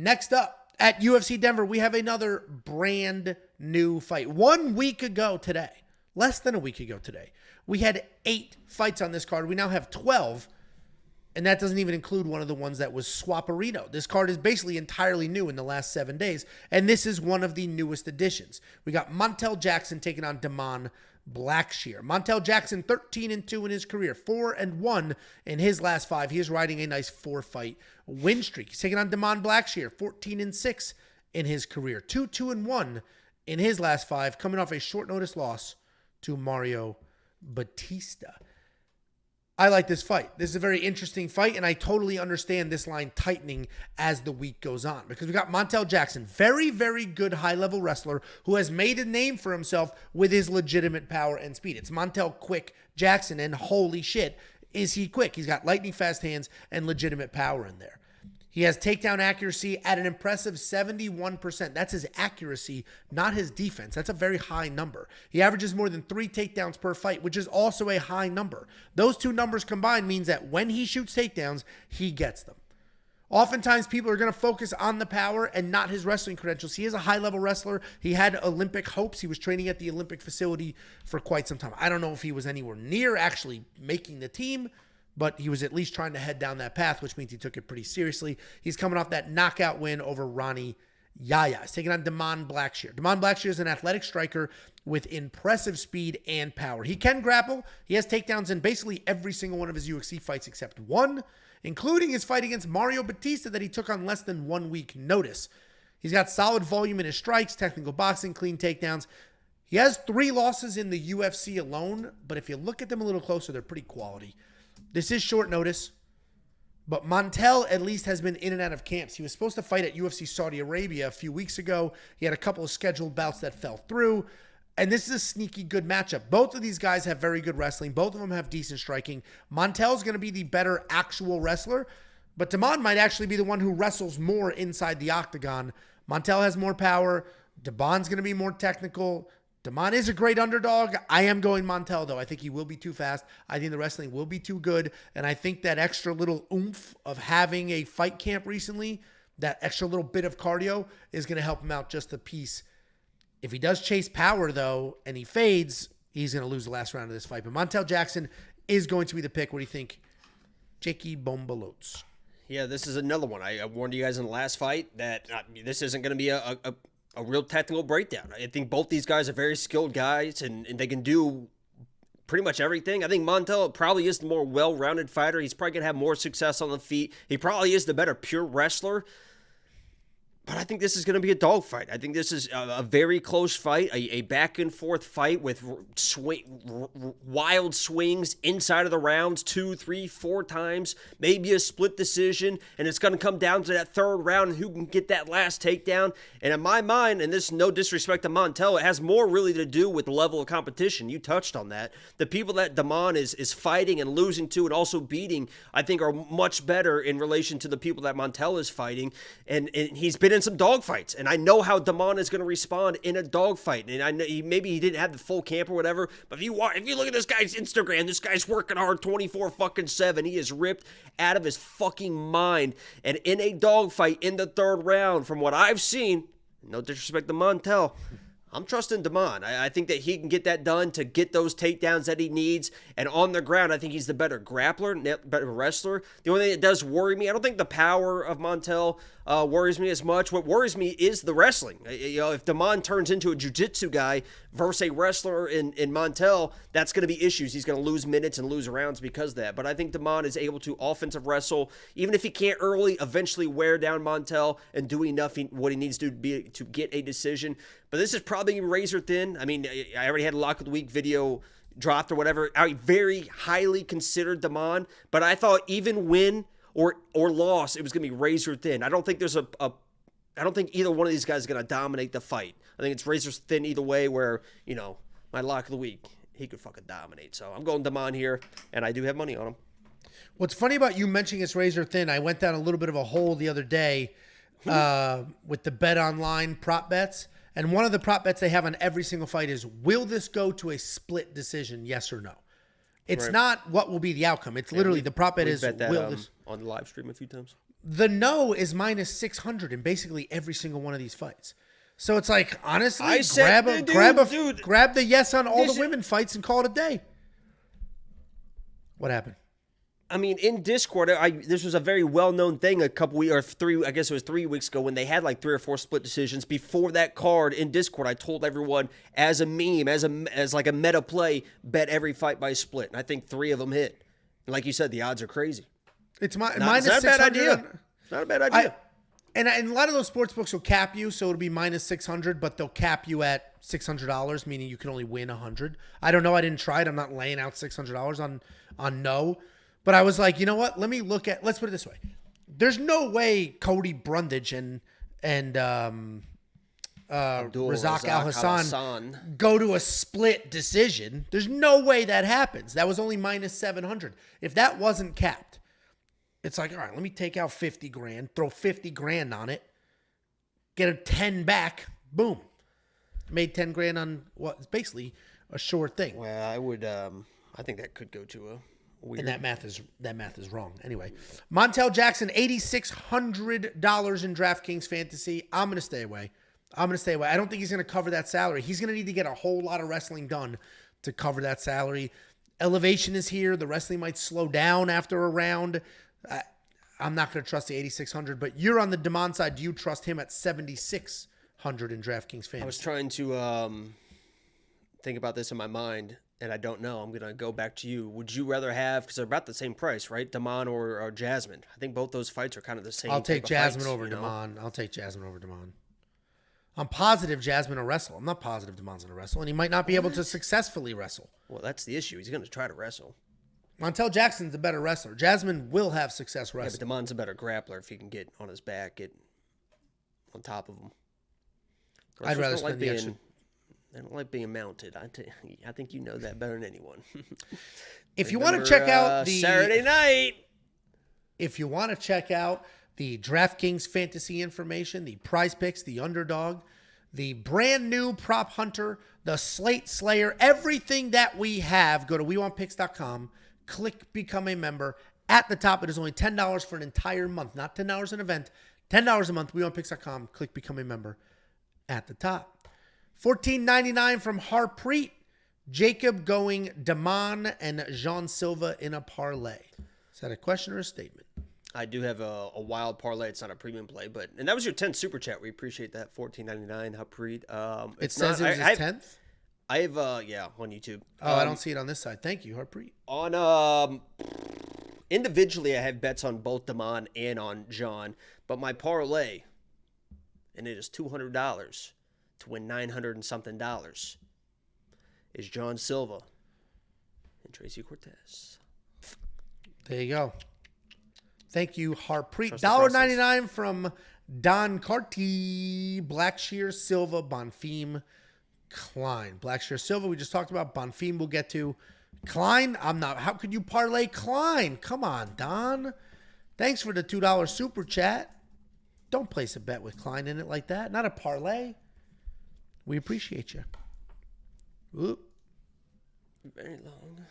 Next up at UFC Denver, we have another brand new fight. 1 week ago today, less than a week ago today, we had 8 fights on this card. We now have 12, and that doesn't even include one of the ones that was Swaparino. This card is basically entirely new in the last 7 days, and this is one of the newest additions. We got Montel Jackson taking on Damon Blackshear. Montel Jackson 13-2 in his career, 4-1 in his last 5. He is riding a nice 4-fight win streak. He's taking on Damon Blackshear, 14-6 in his career, 2-1 in his last 5, coming off a short notice loss to Mario Batista. I like this fight. This is a very interesting fight, and I totally understand this line tightening as the week goes on because we got Montel Jackson, very, very good high-level wrestler who has made a name for himself with his legitimate power and speed. It's Montel Quick Jackson, and holy shit, is he quick. He's got lightning-fast hands and legitimate power in there. He has takedown accuracy at an impressive 71%. That's his accuracy, not his defense. That's a very high number. He averages more than 3 takedowns per fight, which is also a high number. Those two numbers combined means that when he shoots takedowns, he gets them. Oftentimes, people are going to focus on the power and not his wrestling credentials. He is a high-level wrestler. He had Olympic hopes. He was training at the Olympic facility for quite some time. I don't know if he was anywhere near actually making the team, but he was at least trying to head down that path, which means he took it pretty seriously. He's coming off that knockout win over Ronnie Yaya. He's taking on Damon Blackshear. Damon Blackshear is an athletic striker with impressive speed and power. He can grapple. He has takedowns in basically every single one of his UFC fights except one, including his fight against Mario Batista that he took on less than 1 week notice. He's got solid volume in his strikes, technical boxing, clean takedowns. He has 3 losses in the UFC alone, but if you look at them a little closer, they're pretty quality. This is short notice, but Montel at least has been in and out of camps. He was supposed to fight at UFC Saudi Arabia a few weeks ago. He had a couple of scheduled bouts that fell through, and this is a sneaky good matchup. Both of these guys have very good wrestling. Both of them have decent striking. Montel's going to be the better actual wrestler, but Damon might actually be the one who wrestles more inside the octagon. Montel has more power. Damon's going to be more technical. Damon is a great underdog. I am going Montel, though. I think he will be too fast. I think the wrestling will be too good. And I think that extra little oomph of having a fight camp recently, that extra little bit of cardio is going to help him out just a piece. If he does chase power, though, and he fades, he's going to lose the last round of this fight. But Montel Jackson is going to be the pick. What do you think, Jakey Bombalotes? Yeah, this is another one. I warned you guys in the last fight that this isn't going to be a real technical breakdown. I think both these guys are very skilled guys, and they can do pretty much everything. I think Montel probably is the more well-rounded fighter. He's probably going to have more success on the feet. He probably is the better pure wrestler. But I think this is going to be a dogfight. I think this is a very close fight, a back-and-forth fight with wild swings inside of the rounds 2, 3, 4 times, maybe a split decision, and it's going to come down to that third round and who can get that last takedown. And in my mind, and this is no disrespect to Montel, it has more really to do with the level of competition. You touched on that. The people that Damon is fighting and losing to and also beating, I think, are much better in relation to the people that Montel is fighting. And he's been in some dogfights, and I know how Damon is going to respond in a dogfight. And I know maybe he didn't have the full camp or whatever, but if you look at this guy's Instagram, this guy's working hard 24/7. He is ripped out of his fucking mind. And in a dogfight in the third round, from what I've seen, no disrespect to Montel, I'm trusting Damon. I think that he can get that done to get those takedowns that he needs. And on the ground, I think he's the better grappler, better wrestler. The only thing that does worry me, I don't think the power of Montel worries me as much. What worries me is the wrestling. If Damon turns into a jiu-jitsu guy versus a wrestler in Montel, that's going to be issues. He's going to lose minutes and lose rounds because of that. But I think Damon is able to offensive wrestle, even if he can't early, eventually wear down Montel and do enough what he needs to do to get a decision. But this is probably razor thin. I mean, I already had a Lock of the Week video dropped or whatever. I very highly considered Damon, but I thought even win or loss, it was going to be razor thin. I don't think there's I don't think either one of these guys is going to dominate the fight. I think it's razor thin either way where, my Lock of the Week, he could fucking dominate. So I'm going Damon here, and I do have money on him. What's funny about you mentioning it's razor thin, I went down a little bit of a hole the other day with the Bet Online prop bets. And one of the prop bets they have on every single fight is, will this go to a split decision, yes or no? It's not what will be the outcome. It's literally the prop bet is, bet that, will this... on the live stream a few times. the no is minus 600 in basically every single one of these fights. So it's like, honestly, grab the yes on all the women fights and call it a day. What happened? I mean, in Discord, this was a very well-known thing a couple weeks or 3, I guess it was 3 weeks ago when they had like 3 or 4 split decisions. Before that card in Discord, I told everyone as a meme, as like a meta play, bet every fight by split. And I think 3 of them hit. And like you said, the odds are crazy. It's minus 600. Not a bad idea. Not a bad idea. And a lot of those sports books will cap you, so it'll be minus 600, but they'll cap you at $600, meaning you can only win 100. I don't know. I didn't try it. I'm not laying out $600 on no. But I was like, you know what? Let's put it this way. There's no way Cody Brundage and Razak Al-Hassan go to a split decision. There's no way that happens. That was only minus 700. If that wasn't capped, it's like, all right, let me take out 50 grand, throw 50 grand on it, get a 10 back, boom. Made 10 grand on what's basically a sure thing. Well, I think that could go to a weird. And that math is wrong. Anyway, Montel Jackson, $8,600 in DraftKings Fantasy. I'm going to stay away. I don't think he's going to cover that salary. He's going to need to get a whole lot of wrestling done to cover that salary. Elevation is here. The wrestling might slow down after a round. I'm not going to trust the 8,600, but you're on the Damon side. Do you trust him at 7,600 in DraftKings Fantasy? I was trying to think about this in my mind, and I don't know. I'm going to go back to you. Would you rather have, because they're about the same price, right? Damon or Jasmine? I think both those fights are kind of the same. I'll take Jasmine over Damon. I'm positive Jasmine will wrestle. I'm not positive Damon's going to wrestle, and he might not be able to successfully wrestle. Well, that's the issue. He's going to try to wrestle. Montel Jackson's a better wrestler. Jasmine will have success wrestling. Yeah, but Damon's a better grappler if he can get on his back, get on top of him. I'd rather spend the extra. I don't like being mounted. I think you know that better than anyone. If you want to check out the Saturday night, if you want to check out the DraftKings fantasy information, the prize picks, the underdog, the brand new prop hunter, the slate slayer, everything that we have, go to WeWantPicks.com, click become a member. At the top, it is only $10 for an entire month, not $10 an event, $10 a month. WeWantPicks.com, click become a member at the top. $14.99 from Harpreet. Jacob going Damon and Jean Silva in a parlay. Is that a question or a statement? I do have a wild parlay. It's not a premium play, and that was your 10th super chat. We appreciate that. $14.99 Harpreet. It says it was his 10th? I have on YouTube. Oh, I don't see it on this side. Thank you, Harpreet. On individually, I have bets on both Damon and on John, but my parlay, and it is $200 to win $900 and something, is John Silva and Tracy Cortez. There you go. Thank you, Harpreet. $1.99 from Don Carty, Blackshear, Silva, Bonfim, Klein. Blackshear, Silva, we just talked about. Bonfim we'll get to. Klein, I'm not. How could you parlay Klein? Come on, Don. Thanks for the $2 super chat. Don't place a bet with Klein in it like that. Not a parlay. We appreciate you. Oop. Very long.